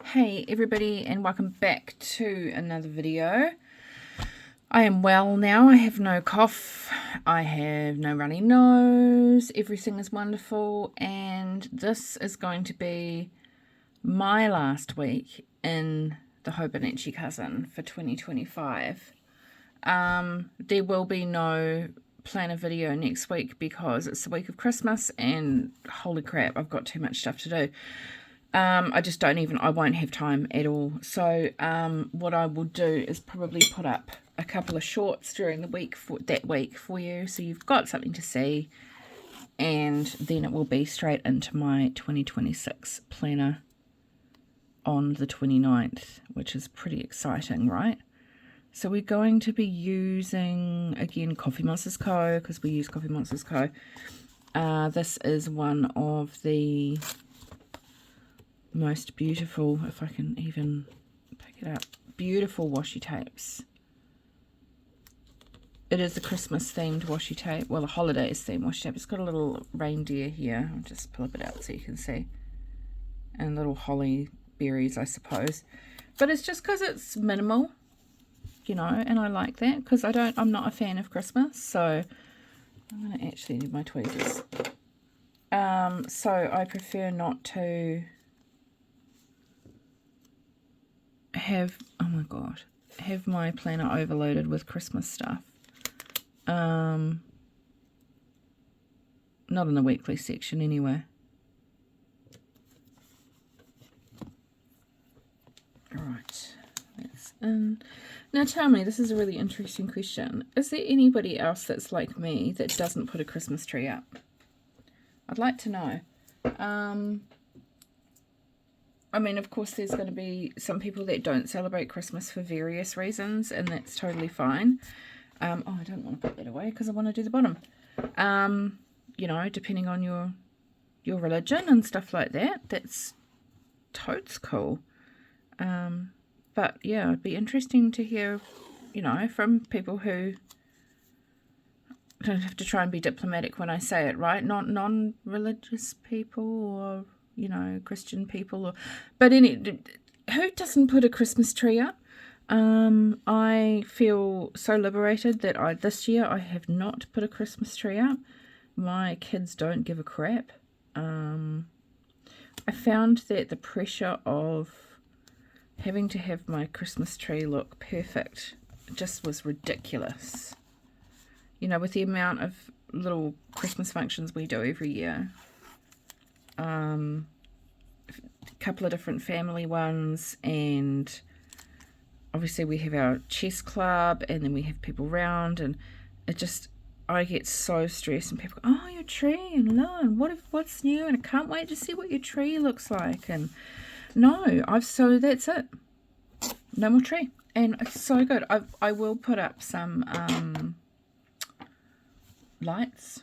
Hey everybody, and welcome back to another video. I am well now. I have no cough, I have no runny nose, everything is wonderful, and this is going to be my last week in the Hobonichi Cousin for 2025. There will be no planner video next week because it's the week of Christmas and holy crap, I've got too much stuff to do. I won't have time at all. So what I will do is probably put up a couple of shorts during the week for you, so you've got something to see, and then it will be straight into my 2026 planner on the 29th, which is pretty exciting, right? So we're going to be using, again, Coffee Monsters Co., because we use Coffee Monsters Co. This is one of the most beautiful, if I can even pick it up, beautiful washi tapes. It is a Christmas themed washi tape, well, a holidays themed washi tape. It's got a little reindeer here. I'll just pull a bit out so you can see, and little holly berries, I suppose, but it's just because it's minimal, you know, and I like that because I'm not a fan of Christmas, so I'm going to actually need my tweezers. So I prefer not to have, oh my god, have my planner overloaded with Christmas stuff. Not in the weekly section anyway. Alright, that's in. Now tell me, this is a really interesting question. Is there anybody else that's like me that doesn't put a Christmas tree up? I'd like to know. I mean, of course, there's going to be some people that don't celebrate Christmas for various reasons, and that's totally fine. Oh, I don't want to put that away because I want to do the bottom. You know, depending on your religion and stuff like that, that's totes cool. But yeah, it'd be interesting to hear, you know, from people who don't have to try and be diplomatic when I say it, right? Not non-religious people or, you know, Christian people, but who doesn't put a Christmas tree up? I feel so liberated that this year I have not put a Christmas tree up. My kids don't give a crap. I found that the pressure of having to have my Christmas tree look perfect just was ridiculous. You know, with the amount of little Christmas functions we do every year. A couple of different family ones, and obviously we have our chess club, and then we have people round, and I get so stressed, and people go, oh, your tree, and what's new, and I can't wait to see what your tree looks like. And no, so that's it, no more tree. And it's so good. I will put up some lights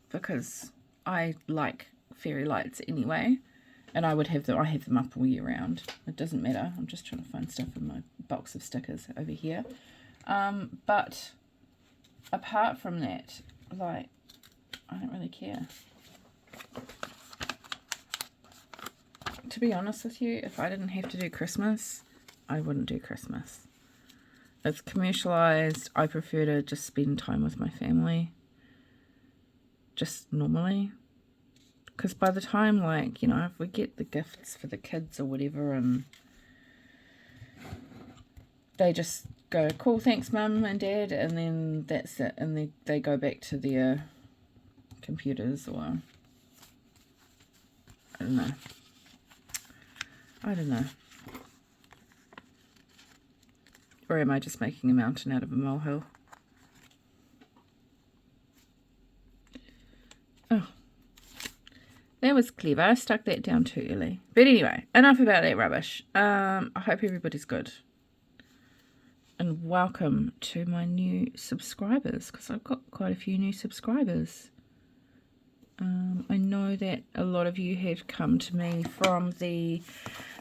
because I like fairy lights anyway, and I have them up all year round. It doesn't matter. I'm just trying to find stuff in my box of stickers over here. But apart from that, like, I don't really care. To be honest with you, if I didn't have to do Christmas, I wouldn't do Christmas. It's commercialized. I prefer to just spend time with my family, just normally. Because by the time, like, you know, if we get the gifts for the kids or whatever, and they just go, cool, thanks, Mum and Dad, and then that's it, and they go back to their computers, or I don't know. Or am I just making a mountain out of a molehill? Oh, that was clever. I stuck that down too early. But anyway, enough about that rubbish. I hope everybody's good. And welcome to my new subscribers, because I've got quite a few new subscribers. I know that a lot of you have come to me from the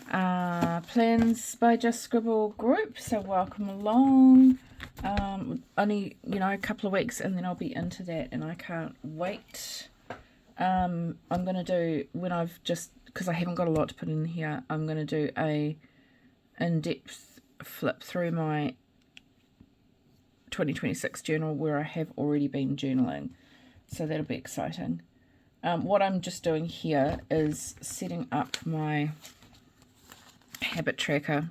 Plans by Just Scribble group, so welcome along. Only, you know, a couple of weeks and then I'll be into that, and I can't wait. I'm going to do, when I've just, because I haven't got a lot to put in here, I'm going to do a in-depth flip through my 2026 journal where I have already been journaling. So that'll be exciting. What I'm just doing here is setting up my habit tracker.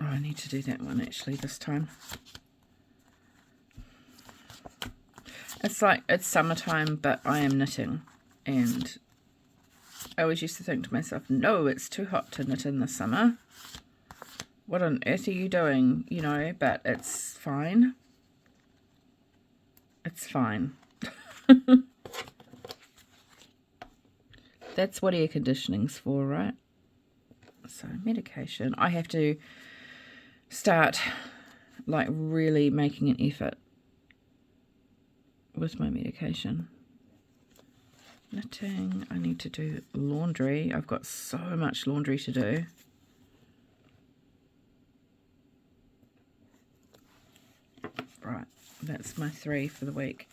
Oh, I need to do that one actually this time. It's like, it's summertime, but I am knitting, and I always used to think to myself, no, it's too hot to knit in the summer. What on earth are you doing? You know, but it's fine. It's fine. That's what air conditioning's for, right? So, medication. I have to start, like, really making an effort with my medication. Knitting. I need to do laundry. I've got so much laundry to do. Right, that's my 3 for the week.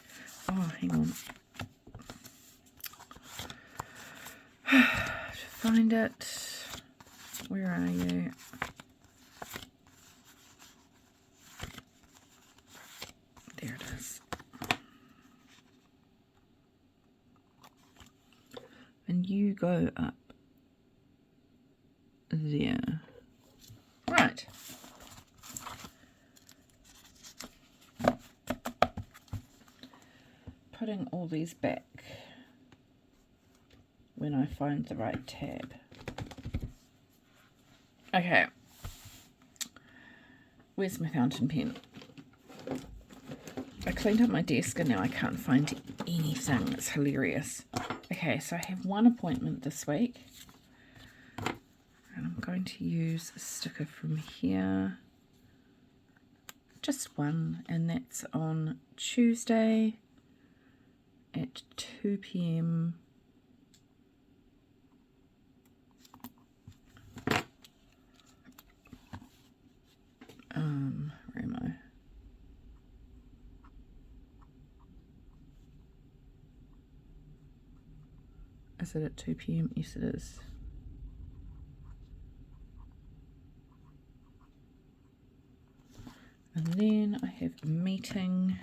Oh, hang on. Find it. Where are you? There it is. And you go up there. Right. Putting all these back when I find the right tab. Okay. Where's my fountain pen? I cleaned up my desk and now I can't find anything. It's hilarious. Okay, so I have one appointment this week. And I'm going to use a sticker from here. Just one, and that's on Tuesday at 2 p.m. Where am I? Is it at 2 p.m? Yes, it is. And then I have a meeting.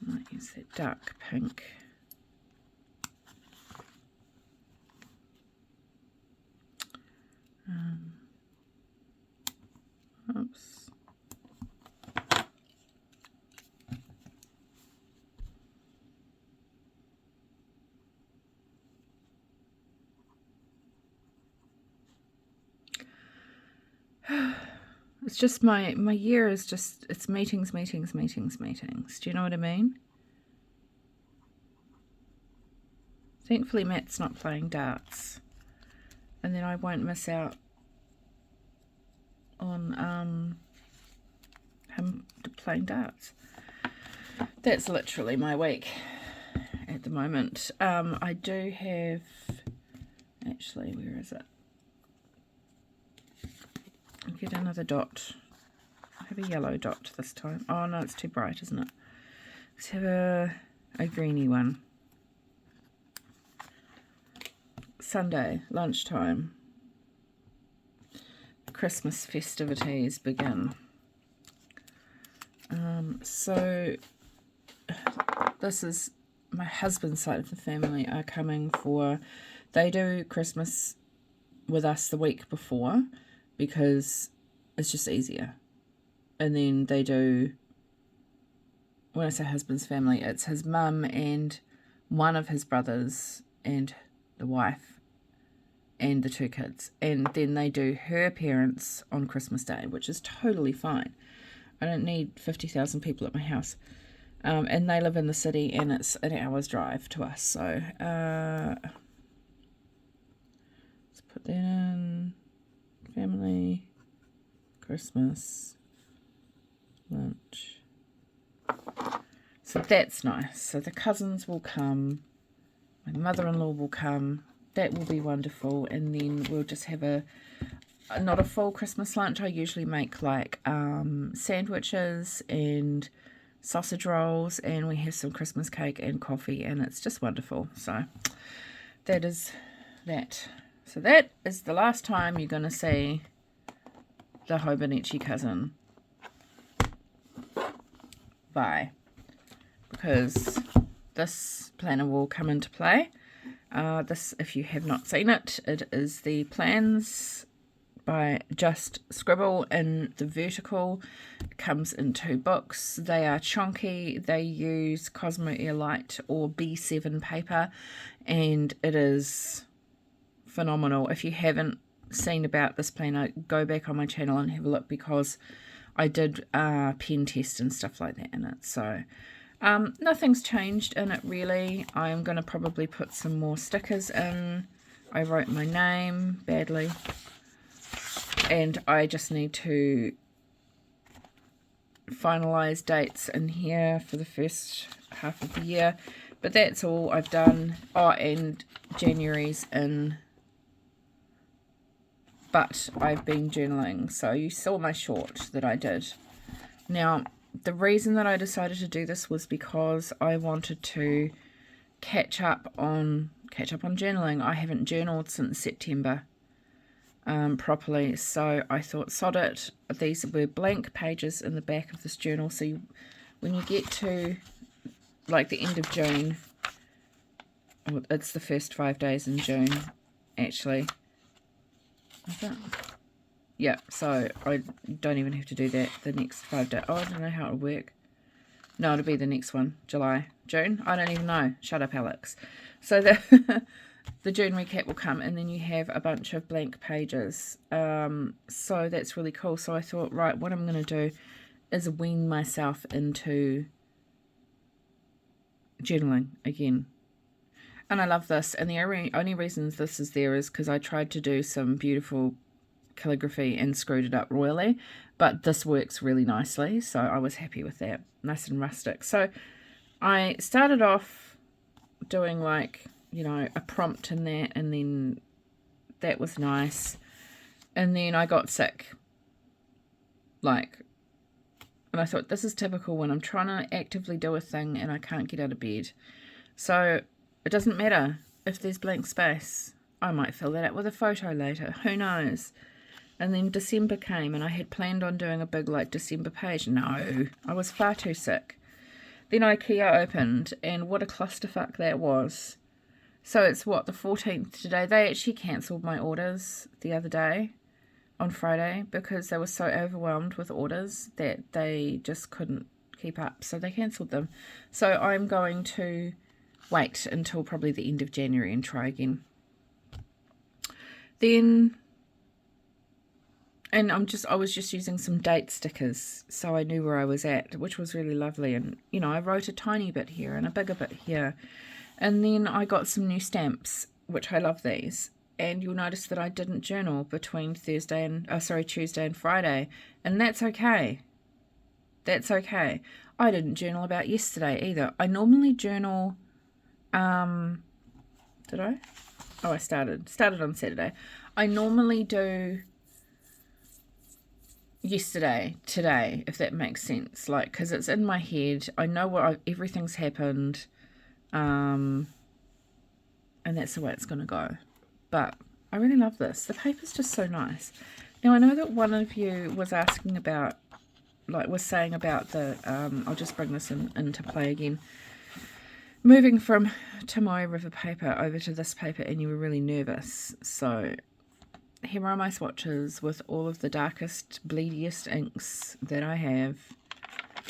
I might use that dark pink. Oops. It's just my year is just, it's meetings. Do you know what I mean? Thankfully Matt's not playing darts. And then I won't miss out on him playing darts. That's literally my week at the moment. I do have, actually, where is it? I'll get another dot. I have a yellow dot this time. Oh no, it's too bright, isn't it? Let's have a greeny one. Sunday, lunchtime. Christmas festivities begin. So this is my husband's side of the family are coming for, they do Christmas with us the week before because it's just easier. And then they do, when I say husband's family, it's his mum and one of his brothers and the wife and the 2 kids. And then they do her parents on Christmas Day, which is totally fine. I don't need 50,000 people at my house. And they live in the city and it's an hour's drive to us. So let's put that in. Family, Christmas, lunch. So that's nice. So the cousins will come. My mother-in-law will come. That will be wonderful. And then we'll just have a not a full Christmas lunch. I usually make like sandwiches and sausage rolls, and we have some Christmas cake and coffee, and it's just wonderful. So that is that. So that is the last time you're going to see the Hobonichi Cousin. Bye. Because this planner will come into play. This, if you have not seen it, it is the plans by Just Scribble in the vertical. It comes in 2 books. They are chunky. They use Cosmo Airlight or B7 paper, and it is phenomenal. If you haven't seen about this planner, go back on my channel and have a look, because I did pen test and stuff like that in it. So nothing's changed in it really. I'm going to probably put some more stickers in. I wrote my name badly, and I just need to finalize dates in here for the first half of the year, but that's all I've done. Oh, and January's in, but I've been journaling, so you saw my short that I did. Now, the reason that I decided to do this was because I wanted to catch up on journaling. I haven't journaled since September properly, so I thought, sod it. These were blank pages in the back of this journal, so when you get to like the end of June, well, it's the first 5 days in June actually. Yeah, so I don't even have to do that the next 5 days. Oh, I don't know how it'll work. No, it'll be the next one. July, June? I don't even know. Shut up, Alex. So the June recap will come, and then you have a bunch of blank pages. So that's really cool. So I thought, right, what I'm going to do is wean myself into journaling again. And I love this. And the only reasons this is there is because I tried to do some beautiful calligraphy and screwed it up royally, but this works really nicely, so I was happy with that. Nice and rustic. So I started off doing like, you know, a prompt in that, and then that was nice, and then I got sick, like, and I thought, this is typical when I'm trying to actively do a thing and I can't get out of bed. So it doesn't matter if there's blank space. I might fill that up with a photo later, who knows. And then December came, and I had planned on doing a big like December page. No, I was far too sick. Then IKEA opened, and what a clusterfuck that was. So it's what, the 14th today. They actually cancelled my orders the other day on Friday because they were so overwhelmed with orders that they just couldn't keep up. So they cancelled them. So I'm going to wait until probably the end of January and try again. Then, and I was just using some date stickers so I knew where I was at, which was really lovely. And, you know, I wrote a tiny bit here and a bigger bit here. And then I got some new stamps, which I love these. And you'll notice that I didn't journal between Tuesday and Friday. And that's okay. That's okay. I didn't journal about yesterday either. I normally journal, did I? Oh, I started on Saturday. I normally do yesterday, today, if that makes sense. Like, because it's in my head. I know everything's happened. And that's the way it's going to go. But I really love this. The paper's just so nice. Now, I know that one of you was asking about, was saying about the, I'll just bring this into play again. Moving from Tomoe River paper over to this paper, and you were really nervous. So here are my swatches with all of the darkest, bleediest inks that I have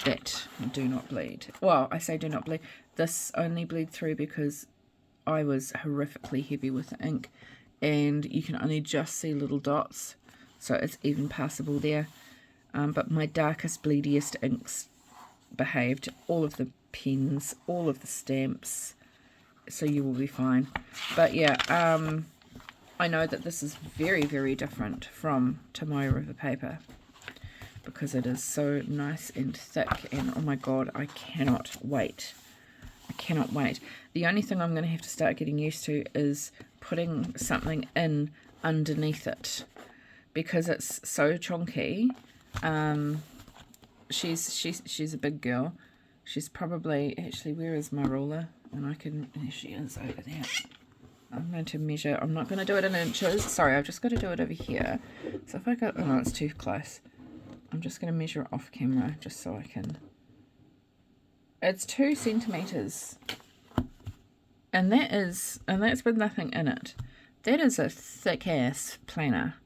that do not bleed. Well, I say do not bleed. This only bleed through because I was horrifically heavy with the ink, and you can only just see little dots, so it's even passable there. But my darkest, bleediest inks behaved. All of the pens, all of the stamps, so you will be fine. But yeah, I know that this is very, very different from Tomoe River paper because it is so nice and thick, and oh my god, I cannot wait. I cannot wait. The only thing I'm going to have to start getting used to is putting something in underneath it, because it's so chunky. She's a big girl. She's probably, actually, where is my ruler? And I can, there she is over there. I'm going to measure, I'm not going to do it in inches. Sorry, I've just got to do it over here. So if I go, oh no, it's too close. I'm just going to measure it off camera just so I can. It's 2 centimeters. And that's with nothing in it. That is a thick ass planner.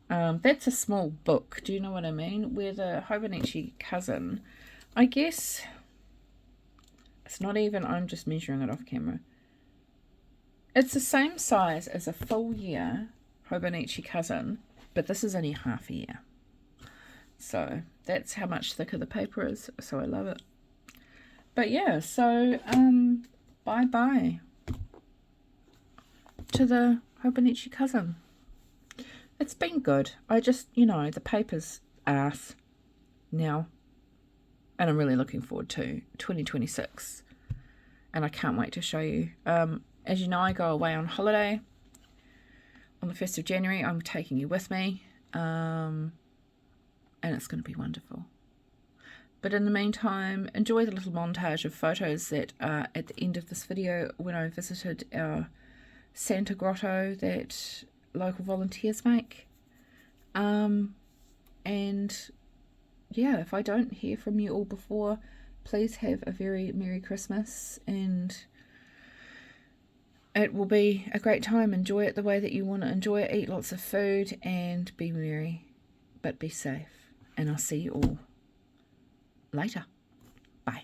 That's a small book. Do you know what I mean? Where the Hobonichi Cousin, I guess it's not even, I'm just measuring it off camera. It's the same size as a full year Hobonichi Cousin, but this is only half a year. So that's how much thicker the paper is. So I love it. But yeah, so bye-bye to the Hobonichi Cousin. It's been good. I just, you know, the paper's arse now. And I'm really looking forward to 2026. And I can't wait to show you. As you know, I go away on holiday on the 1st of January. I'm taking you with me. And it's going to be wonderful. But in the meantime, enjoy the little montage of photos that are at the end of this video when I visited our Santa Grotto that local volunteers make. And yeah, if I don't hear from you all before, please have a very Merry Christmas, and it will be a great time. Enjoy it the way that you want to enjoy it. Eat lots of food and be merry, but be safe. And I'll see you all later. Bye.